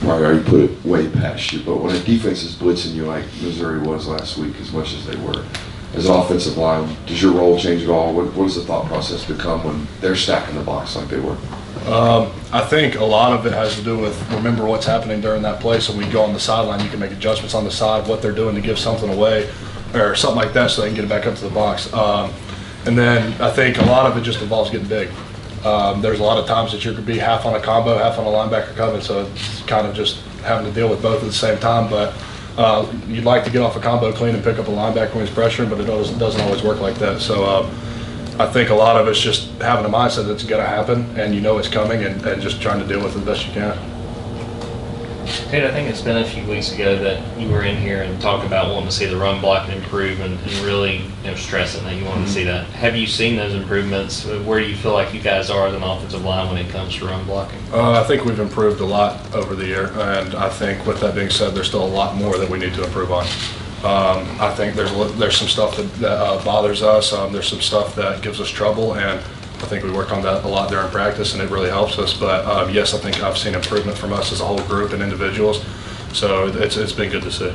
probably already put it way past you, but when a defense is blitzing you like Missouri was last week, as much as they were, as an offensive line, does your role change at all? What does the thought process become when they're stacking the box like they were? I think a lot of it has to do with remember what's happening during that play. So when you go on the sideline, you can make adjustments on the side, what they're doing to give something away or something like that so they can get it back up to the box. And then I think a lot of it just involves getting big. There's a lot of times that you're going to be half on a combo, half on a linebacker coming, so it's kind of just having to deal with both at the same time. But you'd like to get off a combo clean and pick up a linebacker when he's pressuring, but it doesn't always work like that. So I think a lot of it's just having a mindset that's going to happen, and you know it's coming, and just trying to deal with it the best you can. Tate, I think it's been a few weeks ago that you were in here and talked about wanting to see the run blocking improve and really stressing that you want to see that. Have you seen those improvements? Where do you feel like you guys are as an offensive line when it comes to run blocking? I think we've improved a lot over the year, and I think with that being said, there's still a lot more that we need to improve on. I think there's some stuff that bothers us. There's some stuff that gives us trouble, and I think we work on that a lot during practice, and it really helps us. But yes, I think I've seen improvement from us as a whole group and individuals. So it's been good to see.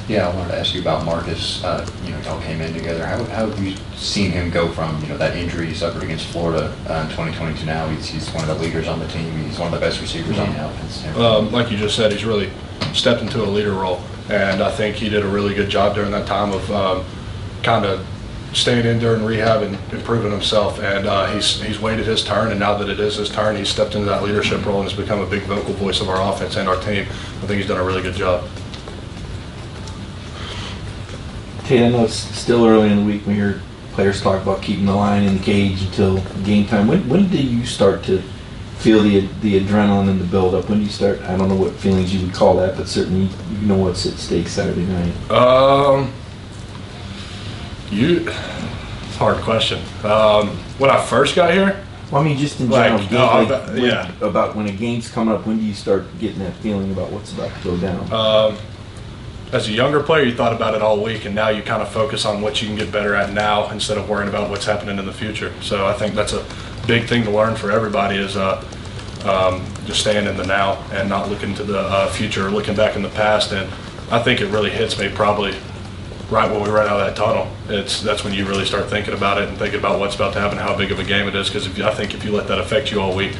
Yeah, I wanted to ask you about Marcus. Y'all came in together. How have you seen him go from that injury he suffered against Florida in 2020 to now? He's one of the leaders on the team. He's one of the best receivers on the offense. Like you just said, he's really stepped into a leader role, and I think he did a really good job during that time of kind of staying in during rehab and improving himself. And he's waited his turn, and now that it is his turn, he's stepped into that leadership role and has become a big vocal voice of our offense and our team. I think he's done a really good job. Tate, I know it's still early in the week when your players talk about keeping the line in the cage until game time. When did you start to feel the adrenaline and the build-up? When do you start, I don't know what feelings you would call that, but certainly you know what's at stake Saturday night? It's a hard question. When I first got here? Well, I mean, just in general, about when a game's coming up, when do you start getting that feeling about what's about to go down? As a younger player, you thought about it all week, and now you kind of focus on what you can get better at now instead of worrying about what's happening in the future. So I think that's a big thing to learn for everybody is just staying in the now and not looking to the future, looking back in the past. And I think it really hits me probably right when we run out of that tunnel. That's when you really start thinking about it and thinking about what's about to happen, how big of a game it is. Because I think if you let that affect you all week,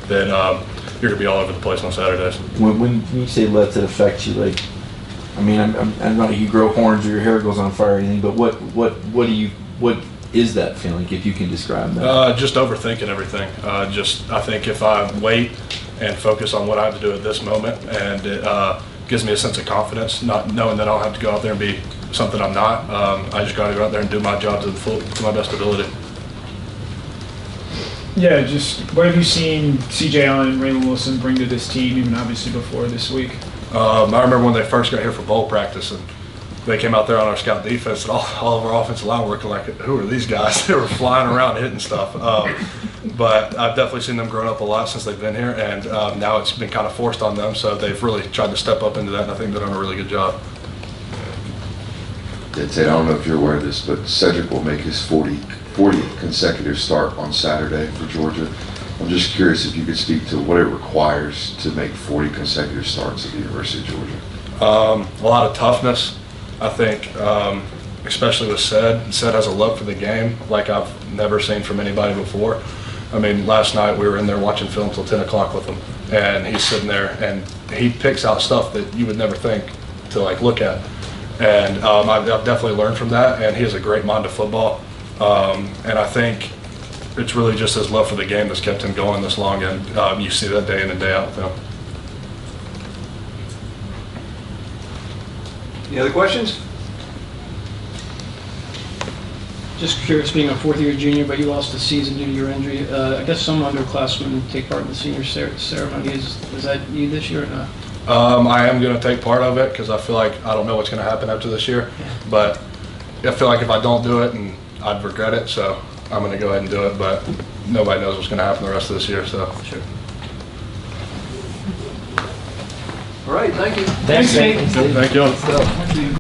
then you're going to be all over the place on Saturdays. When you say let it affect you, like, I mean, I'm not you grow horns or your hair goes on fire or anything, but what is that feeling, if you can describe that? Just overthinking everything. I think if I wait and focus on what I have to do at this moment, and it gives me a sense of confidence, not knowing that I don't have to go out there and be something I'm not. I just got to go out there and do my job to my best ability. Yeah, just what have you seen C.J. Allen and Raymond Wilson bring to this team, even obviously before this week? I remember when they first got here for bowl practice, and they came out there on our scout defense, and all of our offensive line working like, who are these guys? They were flying around hitting stuff. But I've definitely seen them growing up a lot since they've been here, and now it's been kind of forced on them, so they've really tried to step up into that, and I think they've done a really good job. Yeah, Tate, I don't know if you're aware of this, but Cedric will make his 40 consecutive start on Saturday for Georgia. I'm just curious if you could speak to what it requires to make 40 consecutive starts at the University of Georgia. A lot of toughness, I think, especially with Ced. Ced has a love for the game like I've never seen from anybody before. I mean, last night we were in there watching film till 10 o'clock with him, and he's sitting there and he picks out stuff that you would never think to look at. And I've definitely learned from that, and he has a great mind to football. And I think it's really just his love for the game that's kept him going this long, and you see that day in and day out with him. Any other questions? Just curious, being a fourth-year junior, but you lost a season due to your injury. I guess some underclassmen take part in the senior ceremony. Is that you this year or not? I am going to take part of it because I feel like I don't know what's going to happen after this year. Yeah. But I feel like if I don't do it, and I'd regret it, so I'm going to go ahead and do it. But nobody knows what's going to happen the rest of this year. So sure. All right, thank you. Thanks, Tate. Thank you.